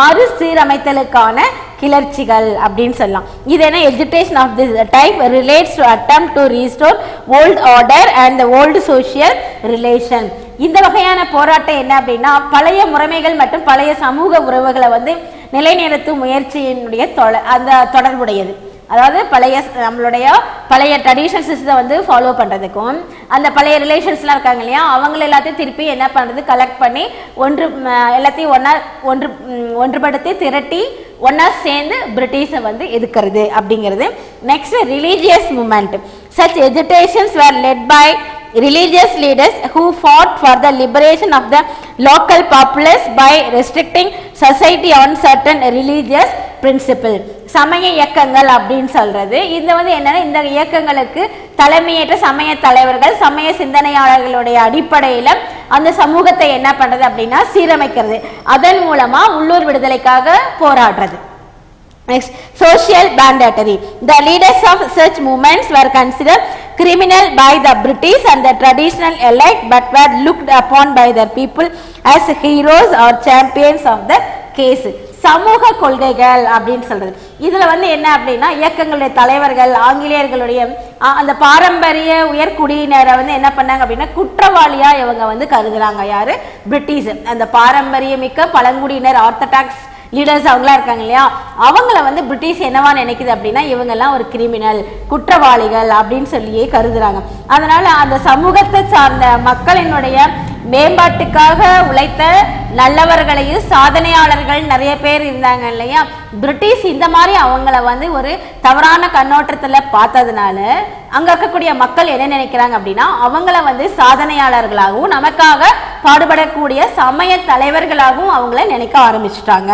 மறுசீரமைத்தலுக்கான கிளர்ச்சிகள் அப்படின்னு சொல்லலாம். இது என்ன agitation of this type relates to attempt to restore old order and the old social relation. இந்த வகையான போராட்டம் என்ன அப்படின்னா பழைய முறைமைகள் மற்றும் பழைய சமூக உறவுகளை வந்து நிலைநிறுத்தும் முயற்சியினுடைய அந்த தொடர்புடையது. அதாவது நம்மளுடைய பழைய ட்ரெடிஷனல் சிஸ்டத்தை வந்து ஃபாலோ பண்ணுறதுக்கும் அந்த பழைய ரிலேஷன்ஸ்லாம் இருக்காங்க இல்லையா அவங்கள எல்லாத்தையும் திருப்பி என்ன பண்ணுறது கலெக்ட் பண்ணி எல்லாத்தையும் ஒன்றுபடுத்தி திரட்டி ஒன்றா சேர்ந்து பிரிட்டிஷை வந்து எதிர்க்கிறது அப்படிங்கிறது. Next religious movement. Such agitations were led by religious leaders who fought for the liberation of the local populace by restricting society on certain religious principle. சமய இயக்கங்கள் அப்படின்னு சொல்றது இது வந்து என்னன்னா இந்த இயக்கங்களுக்கு தலைமையேற்ற சமய தலைவர்கள் சமய சிந்தனையாளர்களுடைய அடிப்படையில் அந்த சமூகத்தை என்ன பண்றது அப்படின்னா சீரமைக்கிறது, அதன் மூலமா உள்ளூர் விடுதலைக்காக போராடுறது. Next, social banditry. The leaders of such movements were considered criminal by the British and the traditional elite, but were looked upon by the people as heroes or champions of the case. சமூக கொள்கைகள் அப்படின்னு சொல்றது இதுல வந்து என்ன அப்படின்னா இயக்கங்களுடைய தலைவர்கள் ஆங்கிலேயர்களுடைய அந்த பாரம்பரிய உயர்குடியினரை வந்து என்ன பண்ணாங்க அப்படின்னா குற்றவாளியா இவங்க வந்து கருதுறாங்க. யாரு? பிரிட்டிஷ். அந்த பாரம்பரியமிக்க பழங்குடியினர் ஆர்த்தடாக்ஸ் லீடர்ஸ் அவங்களா இருக்காங்க இல்லையா, அவங்கள வந்து பிரிட்டிஷ் என்னவா நினைக்குது அப்படின்னா இவங்கெல்லாம் ஒரு கிரிமினல் குற்றவாளிகள் அப்படின்னு சொல்லியே கருதுறாங்க. அதனால அந்த சமூகத்தை சார்ந்த மக்களினுடைய மேம்பாட்டுக்காக உழைத்த நல்லவர்களையும் சாதனையாளர்கள் நிறைய பேர் இருந்தாங்க இல்லையா, பிரிட்டிஷ் இந்த மாதிரி அவங்கள வந்து ஒரு தவறான கண்ணோட்டத்தில் பார்த்ததுனால அங்கே இருக்கக்கூடிய மக்கள் என்ன நினைக்கிறாங்க அப்படின்னா அவங்கள வந்து சாதனையாளர்களாகவும் நமக்காக பாடுபடக்கூடிய சமய தலைவர்களாகவும் அவங்கள நினைக்க ஆரம்பிச்சுட்டாங்க.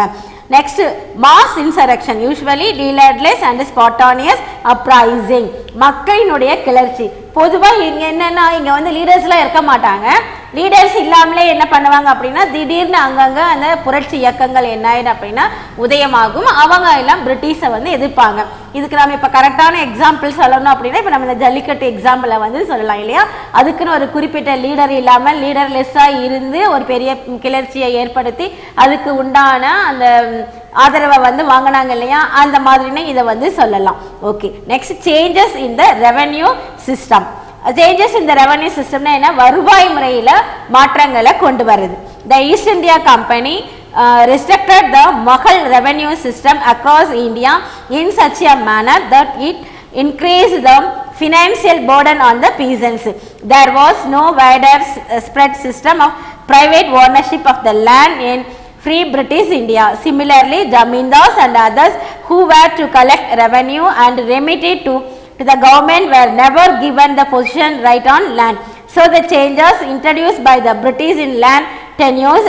Next, mass insurrection, usually leaderless and spontaneous uprising. மக்களினுடைய கிளர்ச்சி. பொதுவாக இங்கே என்னென்னா இங்கே வந்து லீடர்ஸ்லாம் இருக்க மாட்டாங்க. லீடர்ஸ் இல்லாமலே என்ன பண்ணுவாங்க அப்படின்னா திடீர்னு அங்கங்கே அந்த புரட்சி இயக்கங்கள் என்ன ஆயிடும் அப்படின்னா உதயமாகும். அவங்க எல்லாம் பிரிட்டிஷை வந்து எதிர்ப்பாங்க. இதுக்கு நம்ம இப்போ கரெக்டான எக்ஸாம்பிள் சொல்லணும் அப்படின்னா இப்போ நம்ம இந்த ஜல்லிக்கட்டு எக்ஸாம்பிளை வந்து சொல்லலாம் இல்லையா, அதுக்குன்னு ஒரு குறிப்பிட்ட லீடர் இல்லாமல் லீடர்லெஸ்ஸாக இருந்து ஒரு பெரிய கிளர்ச்சியை ஏற்படுத்தி அதுக்கு உண்டான அந்த ஆதரவை வந்து வாங்கினாங்க இல்லையா, அந்த மாதிரின்னு இதை வந்து சொல்லலாம். Okay, next changes in the revenue system. Changes இந்த ரெவன்யூ சிஸ்டம்னா என்ன, வருவாய் முறையில் மாற்றங்களை கொண்டு வருது. The East India Company restricted the Mughal revenue system across India in such a manner that it increased the financial burden on the peasants. There was no wider spread system of private ownership of the land in free British India. Similarly, zamindars and others who were to collect revenue and remit it to the government were never given the possession right on land. So the changes introduced by the British in land tenures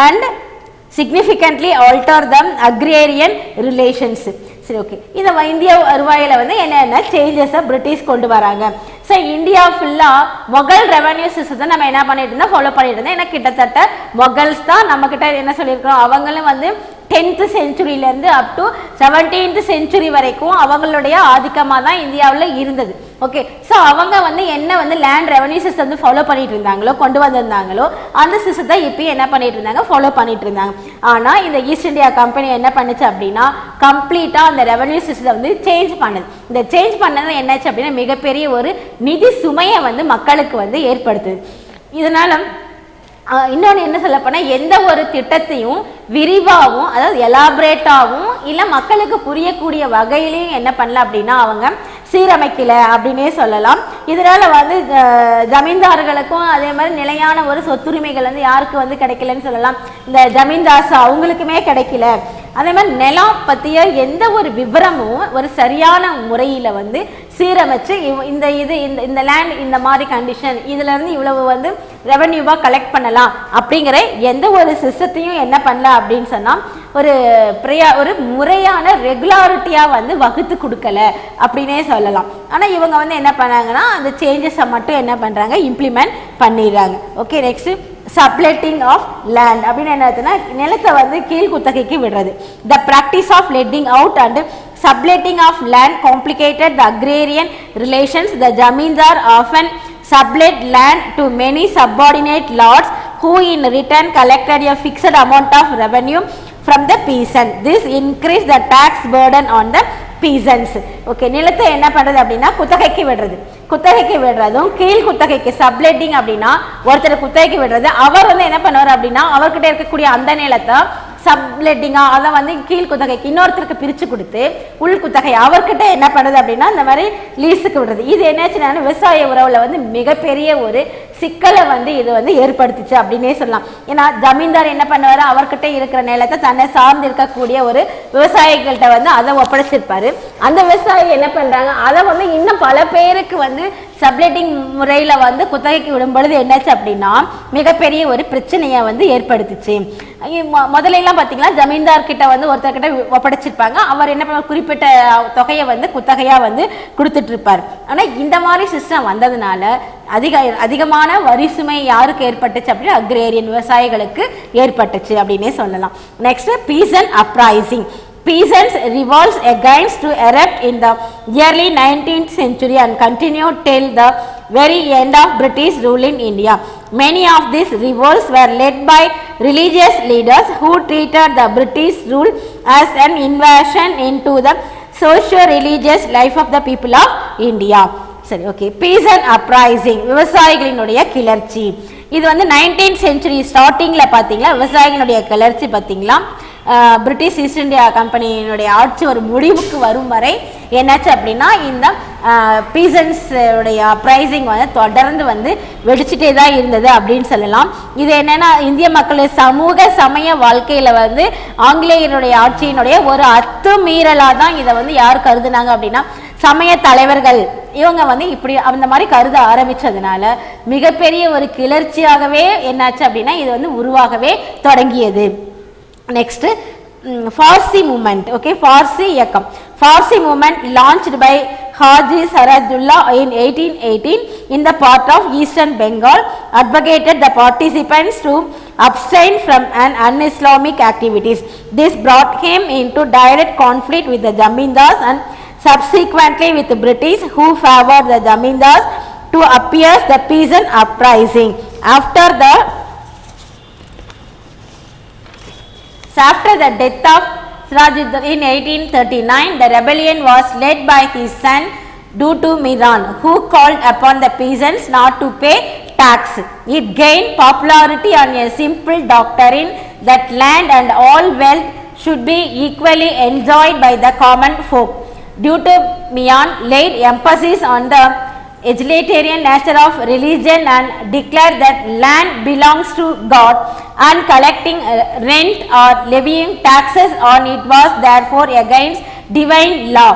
and significantly alter the agrarian relations. சரி, okay, இதை India வருவாயில் வந்து என்னென்ன சேஞ்சஸை British கொண்டு வராங்க. So India ஃபுல்லாக Mughal revenue சிஸ்டத்தை நம்ம என்ன பண்ணிட்டு இருந்தோம், ஃபாலோ பண்ணிட்டு இருந்தோம். ஏன்னா கிட்டத்தட்ட மொகல்ஸ் தான் நம்மக்கிட்ட என்ன சொல்லியிருக்கிறோம், அவங்களும் வந்து 10th செஞ்சுரியிலேருந்து up to 17th century வரைக்கும் அவங்களுடைய ஆதிக்கமாக தான் இந்தியாவில் இருந்தது. ஓகே, ஸோ அவங்க வந்து என்ன வந்து லேண்ட் ரெவன்யூ சிஸ்டம் வந்து ஃபாலோ பண்ணிட்டு இருந்தாங்களோ கொண்டு வந்திருந்தாங்களோ அந்த சிஸ்டத்தை இப்போயும் என்ன பண்ணிட்டு இருந்தாங்க, ஃபாலோ பண்ணிட்டு இருந்தாங்க. ஆனால் இந்த ஈஸ்ட் இந்தியா கம்பெனி என்ன பண்ணுச்சு அப்படின்னா கம்ப்ளீட்டாக அந்த ரெவன்யூ சிஸ்டம் வந்து சேஞ்ச் பண்ணுது. இந்த சேஞ்ச் பண்ணது என்னாச்சு அப்படின்னா மிகப்பெரிய ஒரு நிதி சுமையை வந்து மக்களுக்கு வந்து ஏற்படுத்துது. இதனால இன்னொன்று என்ன சொல்ல போனால் எந்த ஒரு திட்டத்தையும் விரிவாகவும் அதாவது எலாபரேட்டாகவும் இல்லை மக்களுக்கு புரியக்கூடிய வகையிலையும் என்ன பண்ணல அப்படின்னா அவங்க சீரமைக்கல அப்படின்னே சொல்லலாம். இதனால் வந்து ஜமீன்தார்களுக்கும் அதே மாதிரி நிலையான ஒரு சொத்துரிமைகள் வந்து யாருக்கு வந்து கிடைக்கலன்னு சொல்லலாம், இந்த ஜமீன்தார்ஸ் அவங்களுக்குமே கிடைக்கல. அதே மாதிரி நிலம் பற்றிய எந்த ஒரு விவரமும் ஒரு சரியான முறையில் வந்து சீரமைச்சு இந்த லேண்ட் இந்த மாதிரி கண்டிஷன் இதுலேருந்து இவ்வளவு வந்து ரெவன்யூவாக கலெக்ட் பண்ணலாம் அப்படிங்கிற எந்த ஒரு சிஸ்டத்தையும் என்ன பண்ணல அப்படின்னு சொன்னால் ஒரு முறையான ரெகுலாரிட்டியாக வந்து வகுத்து கொடுக்கல அப்படின்னே சொல்லலாம். ஆனால் இவங்க வந்து என்ன பண்ணாங்கன்னா அந்த சேஞ்சஸை மட்டும் என்ன பண்ணுறாங்க, இம்ப்ளிமெண்ட் பண்ணிடுறாங்க. Okay, next subletting of land அப்படின்னு என்னதுன்னா நிலத்தை வந்து கீழ் குத்தகைக்கு விடுறது. The practice of letting out and subletting of land complicated the agrarian relations. The zamindar often sublet land to many subordinate lords who in return collected a fixed amount of revenue from the peasant. This increased the tax burden on the peasants. Okay, நிலத்தை என்ன பண்ணுறது அப்படின்னா குத்தகைக்கு விடுறது. குத்தகைக்கு விடுறதும் கீழ் குத்தகைக்கு சப்லெட்டிங் அப்படின்னா ஒருத்தர் குத்தகைக்கு விடுறது. அவர் வந்து என்ன பண்ணுவார் அப்படின்னா அவர்கிட்ட இருக்கக்கூடிய அந்த நிலத்தை சப்லெட்டிங்காக அதை வந்து கீழ் குத்தகைக்கு இன்னொருத்தருக்கு பிரித்து கொடுத்து உள் குத்தகை அவர்கிட்ட என்ன பண்ணுறது அப்படின்னா இந்த மாதிரி லீஸுக்கு விடுறது. இது என்னாச்சுன்னா விவசாய உறவில் வந்து மிகப்பெரிய ஒரு சிக்கலை வந்து இது வந்து ஏற்படுத்துச்சு அப்படின்னே சொல்லலாம். ஏன்னா ஜமீன்தார் என்ன பண்ணுவாரு, அவர்கிட்ட இருக்கிற நிலத்தை தன்னை சார்ந்து இருக்கக்கூடிய ஒரு விவசாயிகள்கிட்ட வந்து அதை ஒப்படைச்சிருப்பாரு. அந்த விவசாயி என்ன பண்றாங்க, அதை வந்து இன்னும் பல பேருக்கு வந்து சப்ளேட்டிங் முறையில் வந்து குத்தகைக்கு விடும் பொழுது என்னாச்சு அப்படின்னா மிகப்பெரிய ஒரு பிரச்சனையை வந்து ஏற்படுத்துச்சு. முதல்ல எல்லாம் பார்த்தீங்கன்னா ஜமீன்தார் கிட்ட வந்து ஒருத்தர்கிட்ட ஒப்படைச்சிருப்பாங்க, அவர் என்ன பண்ண குறிப்பிட்ட தொகையை வந்து குத்தகையாக வந்து கொடுத்துட்டு இருப்பார். ஆனால் இந்த மாதிரி சிஸ்டம் வந்ததுனால அதிகமான வரி சுமை யாருக்கு ஏற்பட்டுச்சு அப்படின்னா அக்ரேரியன் விவசாயிகளுக்கு ஏற்பட்டுச்சு அப்படின்னே சொல்லலாம். Next pheasant uprising. Peasants revolts against to erupt in the early 19th century and continued till the very end of British rule in India. Many of these revolts were led by religious leaders who treated the British rule as an invasion into the socio-religious life of the people of India. சரி, okay. Pheasant uprising, விவசாயிகளினுடைய கிளர்ச்சி. இது வந்து 19th century ஸ்டார்டிங்கில் பார்த்தீங்களா விவசாயிகளுடைய கிளர்ச்சி பார்த்தீங்களா British east India கம்பெனியினுடைய ஆட்சி ஒரு முடிவுக்கு வரும் வரை என்னாச்சு அப்படின்னா இந்த பீசன்ஸுடைய ப்ரைஸிங் வந்து தொடர்ந்து வந்து வெடிச்சிட்டே தான் இருந்தது அப்படின்னு சொல்லலாம். இது என்னென்னா இந்திய மக்களுடைய சமூக சமய வாழ்க்கையில் வந்து ஆங்கிலேயருடைய ஆட்சியினுடைய ஒரு அத்துமீறலாக தான் இதை வந்து யார் கருதுனாங்க அப்படின்னா சமய தலைவர்கள் இவங்க வந்து இப்படி அந்த மாதிரி கருத ஆரம்பித்ததுனால மிகப்பெரிய ஒரு கிளர்ச்சியாகவே என்னாச்சு அப்படின்னா இது வந்து உருவாகவே தொடங்கியது. Next, Farsi movement. Okay, Farsi இயக்கம். Farsi movement launched by Haji Saradullah in 1818 in the part of Eastern Bengal advocated the participants to abstain from an un-Islamic activities. This brought him into direct conflict with the Zamindars and subsequently with the British who favored the Zamindars to appear the peasant uprising. After the death of Sirajuddin in 1839, the rebellion was led by his son Dutu Miran, who called upon the peasants not to pay tax. It gained popularity on a simple doctrine that land and all wealth should be equally enjoyed by the common folk. Dutu Miran laid emphasis on the egalitarian nature of religion and declared that land belongs to God and collecting rent or levying taxes on it was therefore against divine law.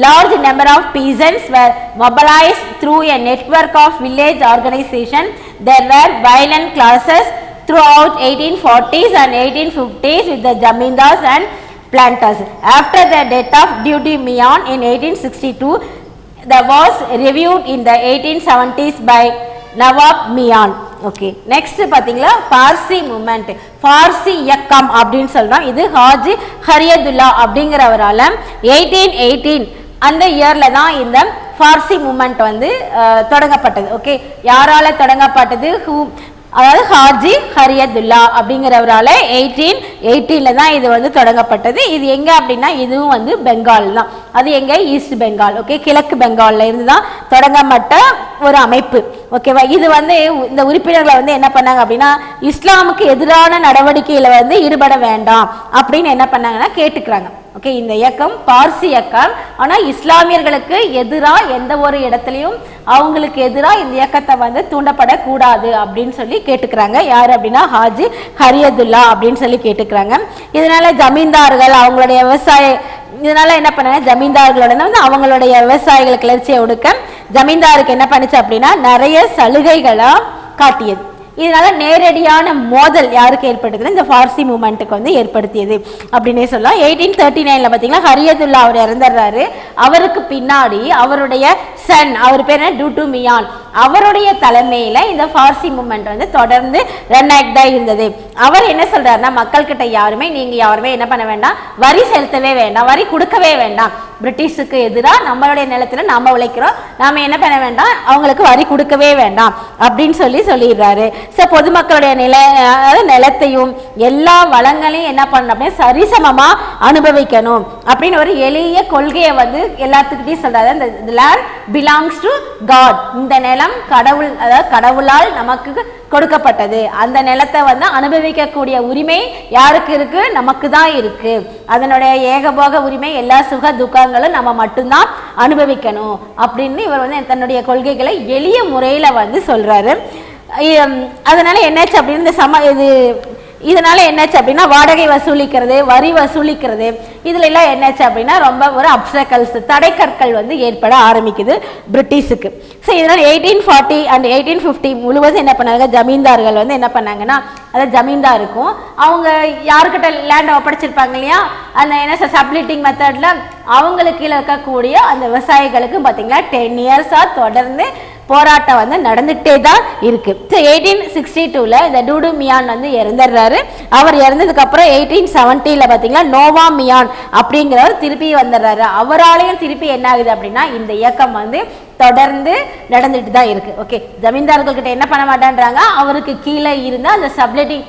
Large number of peasants were mobilized through a network of village organization. There were violent clashes throughout 1840s and 1850s with the Zamindars and planters. After the death of Dutu Miran in 1862, that was reviewed in the 1870s by Nawab Mian. Okay, next பாத்தீங்களா Parsi moment, Parsi இயக்கம் அப்படின்னு சொல்றோம். இது ஹாஜி ஹரியதுல்லா அப்படிங்கிறவரால 1818 அந்த இயர்ல தான் இந்த Parsi moment வந்து தொடங்கப்பட்டது. ஓகே, யாரால தொடங்கப்பட்டது? அதாவது ஹாஜி ஹரியதுல்லா அப்படிங்கிறவரால 1818 தான் இது வந்து தொடங்கப்பட்டது. இது எங்க அப்படின்னா இதுவும் வந்து பெங்கால் தான். அது எங்க? ஈஸ்ட் பெங்கால். ஓகே, கிழக்கு பெங்கால்ல இருந்து தான் தொடங்கப்பட்ட ஒரு அமைப்பு. ஓகேவா? இது வந்து இந்த உறுப்பினர்களை வந்து என்ன பண்ணாங்க அப்படின்னா இஸ்லாமுக்கு எதிரான நடவடிக்கையில வந்து ஈடுபட வேண்டாம் அப்படின்னு என்ன பண்ணாங்கன்னா கேட்டுக்கிறாங்க. ஓகே, இந்த இயக்கம் பார்சி இயக்கம். ஆனால் இஸ்லாமியர்களுக்கு எதிராக எந்த ஒரு இடத்துலையும் அவங்களுக்கு எதிராக இந்த இயக்கத்தை வந்து தூண்டப்படக்கூடாது அப்படின்னு சொல்லி கேட்டுக்கிறாங்க. யார் அப்படின்னா ஹாஜி ஹரியதுல்லா அப்படின்னு சொல்லி கேட்டுக்கிறாங்க. இதனால ஜமீன்தார்கள் அவங்களுடைய இதனால என்ன பண்ணாங்க, ஜமீன்தார்களோட வந்து அவங்களுடைய விவசாயிகள் கிளர்ச்சியை ஒடுக்க ஜமீன்தாருக்கு என்ன பண்ணுச்சு அப்படின்னா நிறைய சலுகைகளா காட்டியது. இதனால நேரடியான மோதல் யாருக்கு ஏற்படுத்துது? இந்த பார்சி மூமெண்ட்டுக்கு வந்து ஏற்படுத்தியது அப்படின்னே சொல்லலாம். 1839 பார்த்தீங்கன்னா ஹரியதுல்லா அவர் இறந்துடுறாரு. அவருக்கு பின்னாடி அவருடைய சன், அவர் பேர் என்ன, டூட்டு மியான், அவருடைய தலைமையில இந்த பார்சி மூமெண்ட் வந்து தொடர்ந்து ரன் ஆக்டா இருந்தது. அவர் என்ன சொல்றாருன்னா மக்கள்கிட்ட நீங்க யாருமே என்ன பண்ண வேண்டாம், வரி செலுத்தவே வேண்டாம், வரி கொடுக்கவே வேண்டாம். பிரிட்டிஷுக்கு எதிராக நம்மளுடைய நிலத்துல நாம உழைக்கிறோம், நாம என்ன பண்ண வேண்டாம், அவங்களுக்கு வரி கொடுக்கவே வேண்டாம் அப்படின்னு சொல்லிடுறாரு. பொதுமக்களுடைய நிலத்தையும் எல்லா வளங்களையும் என்ன பண்ணணும் அப்படின்னா சரிசமமா அனுபவிக்கணும் அப்படின்னு ஒரு எளிய கொள்கையை வந்து எல்லாத்துக்கிட்டையும் சொல்றாரு. இந்த லேண்ட் பிலாங்ஸ் டு காட், இந்த நிலம் கடவுள், அதாவது கடவுளால் நமக்கு கொடுக்கப்பட்டது. அந்த நிலத்தை வந்து அனுபவிக்கக்கூடிய உரிமை யாருக்கு இருக்கு? நமக்கு தான் இருக்கு. அதனுடைய ஏகபோக உரிமை, எல்லா சுக துக்கங்களும் நம்ம மட்டும்தான் அனுபவிக்கணும் அப்படின்னு இவர் வந்து தன்னுடைய கொள்கைகளை எளிய முறையில வந்து சொல்றாரு. அதனால என்னாச்சு அப்படின்னு இந்த இதனால என்னாச்சு அப்படின்னா வாடகை வசூலிக்கிறது, வரி வசூலிக்கிறது, இதுல எல்லாம் என்னாச்சு அப்படின்னா ரொம்ப ஒரு அப்சக்கல்ஸ், தடைக்கற்கள் வந்து ஏற்பட ஆரம்பிக்குது பிரிட்டிஷுக்கு. ஸோ இதனால் 1840 அண்ட் 1850 முழுவதும் என்ன பண்ணாங்க, ஜமீன்தார்கள் வந்து என்ன பண்ணாங்கன்னா, அதாவது ஜமீன்தாருக்கும் அவங்க யாருக்கிட்ட லேண்ட் ஒப்படைச்சிருப்பாங்க இல்லையா, அந்த என்ன சப்ளிட்டிங் மெத்தட்ல அவங்களுக்கு கீழே இருக்கக்கூடிய அந்த விவசாயிகளுக்கும் பார்த்தீங்கன்னா 10 இயர்ஸாக தொடர்ந்து போராட்டம் வந்து நடந்துகிட்டே தான் இருக்கு. 1862ல இந்த டூடு மியான் வந்து இறந்துடுறாரு. அவர் இறந்ததுக்கு அப்புறம் 1870ல பார்த்தீங்கன்னா நோவா மியான் அப்படிங்கிறவர் திருப்பி வந்துடுறாரு. அவராலையும் திருப்பி என்ன ஆகுது அப்படின்னா இந்த இயக்கம் வந்து தொடர்ந்து நடந்துட்டு தான் இருக்கு. ஓகே, ஜமீன்தார்கள் கிட்ட என்ன பண்ண மாட்டேன்றாங்க, அவருக்கு கீழே இருந்த அந்த சப்ளெட்டிங்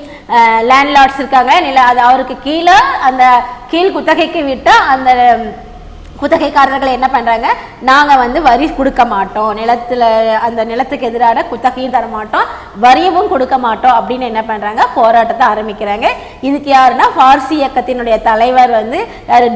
லேண்ட்லார்ட்ஸ் இருக்காங்க, அது அவருக்கு கீழே அந்த கீழ் குத்தகைக்கு விட்ட அந்த குத்தகைக்காரர்கள் என்ன பண்ணுறாங்க, நாங்கள் வந்து வரி கொடுக்க மாட்டோம், அந்த நிலத்துக்கு எதிரான குத்தகையும் தர மாட்டோம், வரியவும் கொடுக்க மாட்டோம் அப்படின்னு என்ன பண்ணுறாங்க, போராட்டத்தை ஆரம்பிக்கிறாங்க. இதுக்கு யாருன்னா பார்சி இயக்கத்தினுடைய தலைவர் வந்து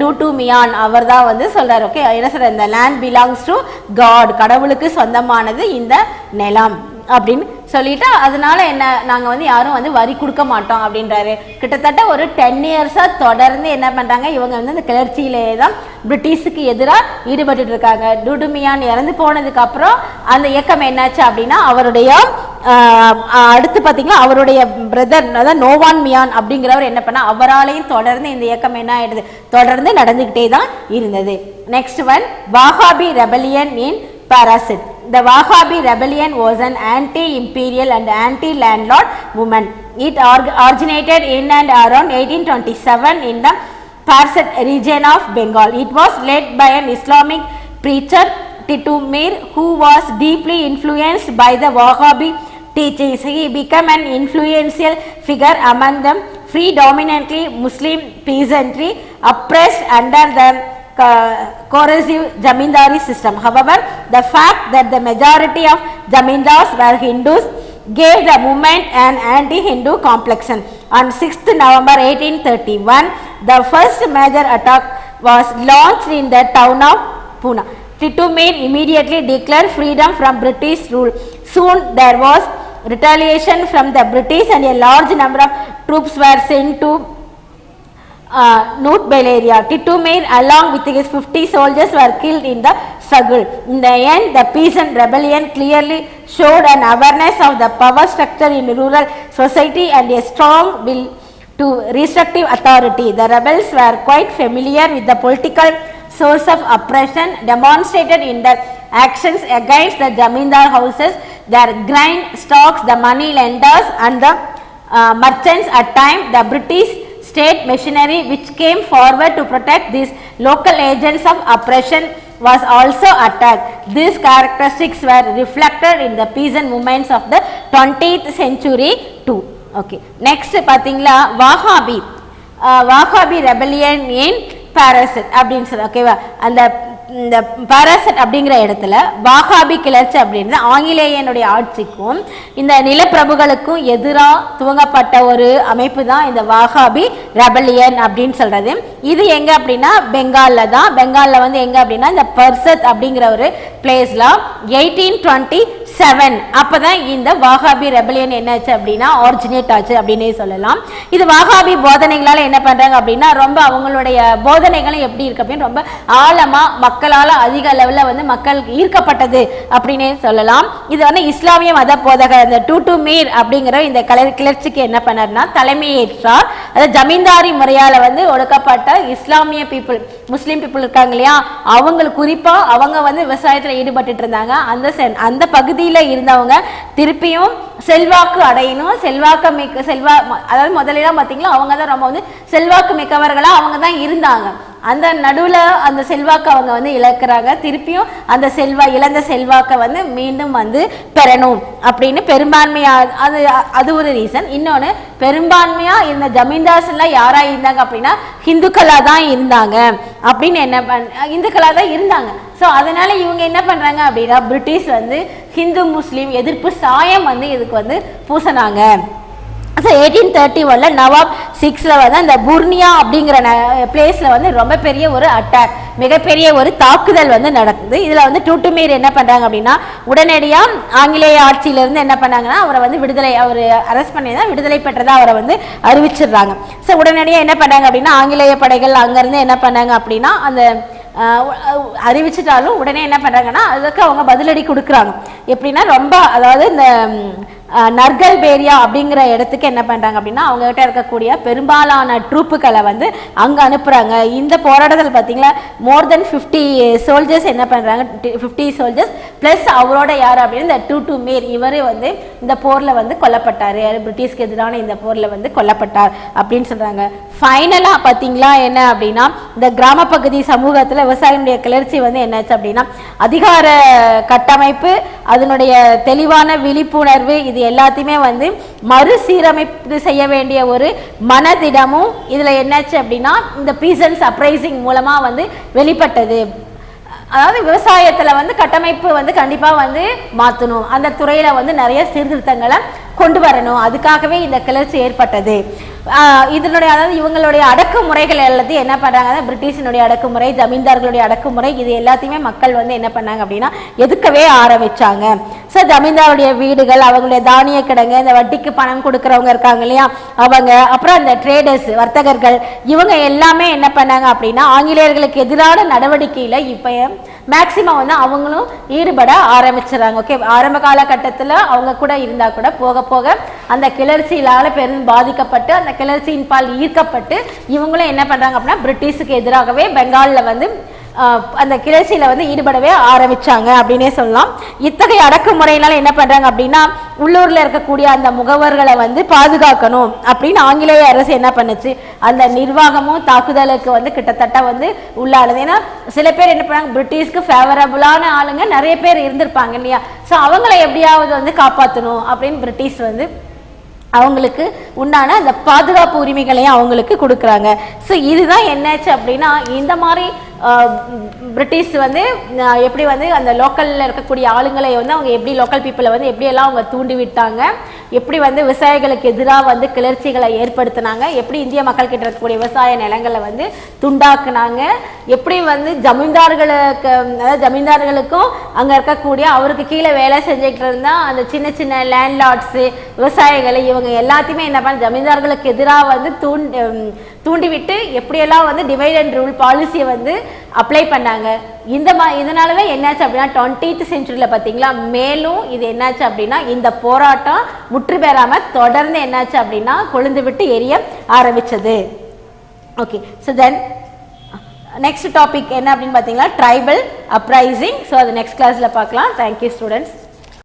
டூடு மியான், அவர் தான் வந்து சொல்கிறார். ஓகே, என்ன சொல்ற, இந்த லேண்ட் பிலாங்ஸ் டு காட், கடவுளுக்கு சொந்தமானது இந்த நிலம் அப்படின்னு சொல்லிட்டு, அதனால என்ன நாங்கள் வந்து யாரும் வந்து வரி கொடுக்க மாட்டோம் அப்படின்றாரு. கிட்டத்தட்ட ஒரு 10 இயர்ஸாக தொடர்ந்து என்ன பண்ணுறாங்க, இவங்க வந்து இந்த கிளர்ச்சியிலே தான் பிரிட்டிஷுக்கு எதிராக ஈடுபட்டு இருக்காங்க. டூடு மியான் இறந்து போனதுக்கு அப்புறம் அந்த இயக்கம் என்னாச்சு அப்படின்னா, அவருடைய அடுத்து பார்த்தீங்கன்னா அவருடைய பிரதர், அதாவது நோவான் மியான் அப்படிங்கிறவர் என்ன பண்ணா, அவராலையும் தொடர்ந்து இந்த இயக்கம் என்ன ஆயிடுது, தொடர்ந்து நடந்துகிட்டே தான் இருந்தது. Next one, Wahhabi rebellion in Parasit. The Wahhabi rebellion was an anti-imperial and anti-landlord movement. It originated in and around 1827 in the Parasit region of Bengal. It was led by an Islamic preacher, Titu Mir, who was deeply influenced by the Wahhabi teachings. He became an influential figure among them predominantly Muslim peasantry oppressed under the coercive zamindari system. However, the fact that the majority of zamindars were Hindus gave the movement an anti-Hindu complexion. On 6th November 1831, the first major attack was launched in the town of Pune. Titu Mir immediately declared freedom from British rule. Soon there was retaliation from the British and a large number of troops were sent to Noot Bell area. Titu Mir along with his 50 soldiers were killed in the struggle. In the end, the peasant rebellion clearly showed an awareness of the power structure in rural society and a strong will to restrictive authority. The rebels were quite familiar with the political source of oppression demonstrated in their actions against the zamindar houses, their grain stocks, the money lenders and the merchants. At times, the British state machinery which came forward to protect these local agents of oppression was also attacked. These characteristics were reflected in the peasant movements of the 20th century too. Okay, next பாத்தீங்களா வாஹாபி rebellion இன் பாரசட் அப்படின்னு சொல்ல. ஓகேவா, அந்த இந்த பாராசட் அப்படிங்கிற இடத்துல வாஹாபி கிளர்ச்சி அப்படின்றது ஆங்கிலேயனுடைய ஆட்சிக்கும் இந்த நிலப்பிரபுகளுக்கும் எதிராக துவங்கப்பட்ட ஒரு அமைப்பு தான் இந்த வாஹாபி ரெபலியன் அப்படின்னு சொல்றது. இது எங்க அப்படின்னா பெங்கால்ல தான். பெங்கால்ல வந்து எங்க அப்படின்னா இந்த பர்சத் அப்படிங்கிற ஒரு பிளேஸ்ல 1827 அப்பதான் இந்த வாஹாபி ரெபலியன் என்னாச்சு அப்படின்னா ஆரிஜினேட் ஆச்சு அப்படின்னே சொல்லலாம். இது வாஹாபி போதனைகளால என்ன பண்றாங்க அப்படின்னா ரொம்ப அவங்களுடைய போதனைகளும் எப்படி இருக்கு அப்படின்னு ரொம்ப ஆழமா மக்களால் அதிக லெவலில் வந்து மக்கள் ஈர்க்கப்பட்டது அப்படின்னே சொல்லலாம். இது வந்து இஸ்லாமிய மத போதகர் இந்த டூடு மீர் அப்படிங்கிற இந்த கிளர்ச்சிக்கு என்ன பண்ணார்னா தலைமையேற்றார். அதாவது ஜமீன்தாரி முறையால் வந்து ஒடுக்கப்பட்ட இஸ்லாமிய பீப்புள், முஸ்லீம் பீப்புள் இருக்காங்க இல்லையா, அவங்களுக்கு குறிப்பாக அவங்க வந்து விவசாயத்தில் ஈடுபட்டு இருந்தாங்க. அந்த பகுதியில் இருந்தவங்க திருப்பியும் செல்வாக்கு அடையணும், அதாவது முதலாம் பார்த்தீங்களா அவங்க தான் ரொம்ப வந்து செல்வாக்கு மிக்கவர்களாக அவங்க தான் இருந்தாங்க. அந்த நடுவில் அந்த செல்வாக்கை அவங்க வந்து இழக்கிறாங்க. திருப்பியும் அந்த இழந்த செல்வாக்கை வந்து மீண்டும் வந்து பெறணும் அப்படின்னு பெரும்பான்மையாக அது ஒரு ரீசன். இன்னொன்று, பெரும்பான்மையாக இருந்த ஜமீன்தார்ஸ்லாம் யாராக இருந்தாங்க அப்படின்னா ஹிந்துக்களாக தான் இருந்தாங்க அப்படின்னு இந்துக்களாக தான் இருந்தாங்க. ஸோ அதனால இவங்க என்ன பண்ணுறாங்க அப்படின்னா பிரிட்டிஷ் வந்து ஹிந்து முஸ்லீம் எதிர்ப்பு சாயம் வந்து இதுக்கு வந்து பூசினாங்க. ஸோ 1831 நவாப் 6ல் வந்து அந்த புர்னியா அப்படிங்கிற பிளேஸில் வந்து ரொம்ப பெரிய ஒரு அட்டாக், மிகப்பெரிய ஒரு தாக்குதல் வந்து நடக்குது. இதில் வந்து டூட்டுமீர் என்ன பண்ணுறாங்க அப்படின்னா உடனடியாக ஆங்கிலேய ஆட்சியிலேருந்து என்ன பண்ணாங்கன்னா அவரை வந்து அவர் அரெஸ்ட் பண்ணி தான் விடுதலை பெற்றதாக அவரை வந்து அறிவிச்சிடுறாங்க. ஸோ உடனடியாக என்ன பண்ணாங்க அப்படின்னா ஆங்கிலேய படைகள் அங்கேருந்து என்ன பண்ணாங்க அப்படின்னா அந்த அறிவிச்சிட்டாலும் உடனே என்ன பண்ணுறாங்கன்னா அதுக்கு அவங்க பதிலடி கொடுக்குறாங்க. எப்படின்னா ரொம்ப அதாவது இந்த நர்கல் பேரியா அப்படிங்கிற இடத்துக்கு என்ன பண்ணுறாங்க அப்படின்னா அவங்ககிட்ட இருக்கக்கூடிய பெரும்பாலான ட்ரூப்புகளை வந்து அங்கே அனுப்புகிறாங்க. இந்த போராட்டத்தில் பார்த்தீங்களா மோர் தென் 50 சோல்ஜர்ஸ் என்ன பண்ணுறாங்க, 50 சோல்ஜர்ஸ் ப்ளஸ் அவரோட யார் அப்படின்னு இந்த டூட்டுமீர் இவர் வந்து இந்த போரில் வந்து கொல்லப்பட்டார், பிரிட்டிஷ்க்கு எதிரான இந்த போரில் வந்து கொல்லப்பட்டார் அப்படின்னு சொல்கிறாங்க. ஃபைனலாக பார்த்தீங்களா என்ன அப்படின்னா இந்த கிராம பகுதி சமூகத்தில் விவசாயினுடைய கிளர்ச்சி வந்து என்னாச்சு அப்படின்னா அதிகார கட்டமைப்பு, அதனுடைய தெளிவான விழிப்புணர்வு, இது எல்லாத்தையுமே வந்து மறுசீரமைப்பு செய்ய வேண்டிய ஒரு மனதிடமும் இதில் என்னாச்சு அப்படின்னா இந்த பீசன்ஸ் அப்ரைசிங் மூலமாக வந்து வெளிப்பட்டது. அதாவது விவசாயத்தில் வந்து கட்டமைப்பு வந்து கண்டிப்பாக வந்து மாற்றணும், அந்த துறையில் வந்து நிறைய சீர்திருத்தங்களை கொண்டு வரணும், அதுக்காகவே இந்த கிளர்ச்சி ஏற்பட்டது. இதனுடைய அதாவது இவங்களுடைய அடக்குமுறைகள் எல்லாத்தையும் என்ன பண்ணுறாங்க, பிரிட்டிஷினுடைய அடக்குமுறை, ஜமீன்தார்களுடைய அடக்குமுறை, இது எல்லாத்தையுமே மக்கள் வந்து என்ன பண்ணாங்க அப்படின்னா எதுக்கவே ஆரம்பிச்சாங்க. ஸோ ஜமீன்தாருடைய வீடுகள், அவங்களுடைய தானிய கிடங்கு, இந்த வட்டிக்கு பணம் கொடுக்குறவங்க இருக்காங்க இல்லையா அவங்க, அப்புறம் அந்த ட்ரேடர்ஸ் வர்த்தகர்கள், இவங்க எல்லாமே என்ன பண்ணாங்க அப்படின்னா ஆங்கிலேயர்களுக்கு எதிரான நடவடிக்கையில் இப்போ மேக்சிமம் வந்து அவங்களும் ஈடுபட ஆரம்பிச்சிடறாங்க. ஓகே, ஆரம்ப காலகட்டத்தில் அவங்க கூட இருந்தால் கூட போக போக அந்த கிளர்ச்சியிலால் பெரும் பாதிக்கப்பட்டு அந்த கிளர்ச்சியின் பால் ஈர்க்கப்பட்டு இவங்களும் என்ன பண்ணுறாங்க அப்படின்னா பிரிட்டிஷுக்கு எதிராகவே பெங்காலில் வந்து அந்த கிளர்ச்சியில் வந்து ஈடுபடவே ஆரம்பித்தாங்க அப்படின்னே சொல்லலாம். இத்தகைய அடக்குமுறையினால என்ன பண்ணுறாங்க அப்படின்னா உள்ளூரில் இருக்கக்கூடிய அந்த முகவர்களை வந்து பாதுகாக்கணும் அப்படின்னு ஆங்கிலேய அரசு என்ன பண்ணுச்சு, அந்த நிர்வாகமும் தாக்குதலுக்கு வந்து கிட்டத்தட்ட வந்து உள்ளானது. ஏன்னா சில பேர் என்ன பண்ணாங்க, பிரிட்டிஷ்க்கு ஃபேவரபுளான ஆளுங்க நிறைய பேர் இருந்திருப்பாங்க இல்லையா, ஸோ அவங்கள எப்படியாவது வந்து காப்பாற்றணும் அப்படின்னு பிரிட்டிஷ் வந்து அவங்களுக்கு உண்டான அந்த பாதுகாப்பு உரிமைகளையும் அவங்களுக்கு கொடுக்குறாங்க. ஸோ இதுதான் என்னாச்சு அப்படின்னா இந்த மாதிரி பிரிட்டிஷ் வந்து எப்படி வந்து அந்த லோக்கலில் இருக்கக்கூடிய ஆளுங்களை வந்து அவங்க எப்படி லோக்கல் பீப்புளை வந்து எப்படியெல்லாம் அவங்க தூண்டி விட்டாங்க, எப்படி வந்து விவசாயிகளுக்கு எதிராக வந்து கிளர்ச்சிகளை ஏற்படுத்தினாங்க, எப்படி இந்திய மக்கள் கிட்ட இருக்கக்கூடிய விவசாய நிலங்களை வந்து துண்டாக்குனாங்க, எப்படி வந்து ஜமீன்தார்களுக்கு அதாவது ஜமீன்தார்களுக்கும் அங்கே இருக்கக்கூடிய அவருக்கு கீழே வேலை செஞ்சுக்கிட்டு இருந்தால் அந்த சின்ன சின்ன லேண்ட்லார்ட்ஸு விவசாயிகளை இவங்க எல்லாத்தையுமே என்ன பண்ண ஜமீன்தார்களுக்கு எதிராக வந்து தூண்டிவிட்டு எப்படியெல்லாம் வந்து டிவைட் அண்ட் ரூல் பாலிசியை வந்து அப்ளை பண்ணாங்க. இதனால தான் என்னாச்சு அப்படின்னா 20th செஞ்சுரியில் பார்த்தீங்களா மேலும் இது என்னாச்சு அப்படின்னா இந்த போராட்டம் முற்று பெறாமல் தொடர்ந்து என்னாச்சு அப்படின்னா கொழுந்து விட்டு எரிய ஆரம்பித்தது. Okay, so then next topic என்ன அப்படின்னு பார்த்தீங்கன்னா ட்ரைபல் அப்ரைசிங். ஸோ அது நெக்ஸ்ட் கிளாஸில் பார்க்கலாம். Thank you students.